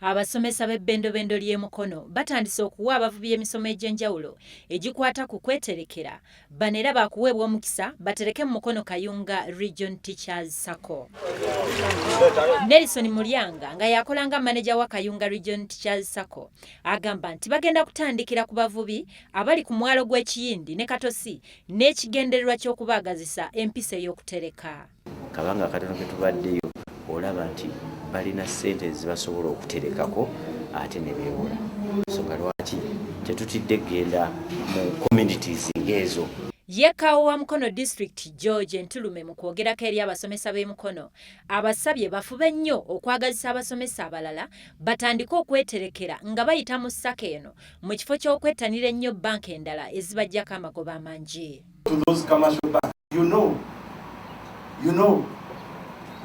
Abasomesa b'ebbendobendo ly'e Mukono batandise okuwa abavubi emisomo egy'enjawulo egikwata ku kweterekera. Bano era baakuweebwa omukisa batereke mu Mukono Kayunga Region Teachers Sacco. Nelson Mulyanga nga yakola nga maneja wa Kayunga Region Teachers Sacco agamba nti bagenda kutandikira ku bavubi abali ku mwalo gw'Ekiyindi ne Katosi n'ekigendererwa ky'okubaagazisa empisa ey'okutereka. Kabanga katono ke tubaddeyo olaba nti balina ssente zibasobola okuterekako ate ne beewola. Nsonga lwaki tetutidde genda mu communities ng'ezo. Yekaawo wa Mukono District George Ntulume mu kwogerako eri abasomesa b'e Mukono abasabye bafube nnyo okwagazisa abasomesa abalala batandike okweterekera nga bayita mu ssaka eno mu kifo ky'okwettanira ennyo banka endala ezibajjako amagoba amangi. You know,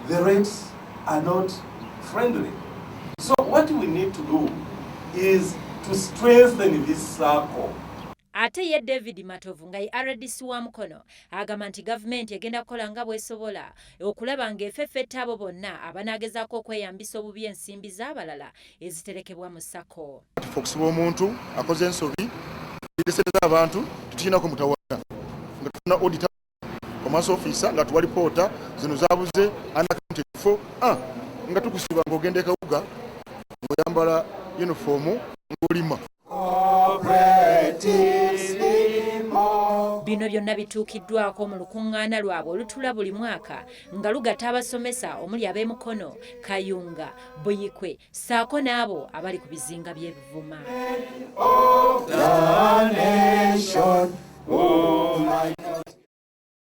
the rates are not friendly. So what we need to do is to strengthen this circle. Ate ye David Matovu nga RDC wa Mukono agamba nti gavumenti egenda kukola nga bw'esobola okulaba ng'efeffetta abo bonna abanaagezaako okweyambisa obubi ensimbi z'abalala eziterekebwa mu ssako. Okusiba omuntu akoze ensobi ereesereza abantu tukirinako mutawaana nga tufuna auditor Commerce officer nga tuwa reporter zino zabuze anakamute kifo nga tukusiba ng'ogenda e Kawuga ng'oyambala uniform ng'olima. Bino byonna bituukiddwako mu lukuŋŋaana lwabwe olutula buli mwaka nga lugatta abasomesa omuli ab'e Mukono, Kayunga, Buyikwe ssaako n'abo abali ku bizinga by'e Buvuma.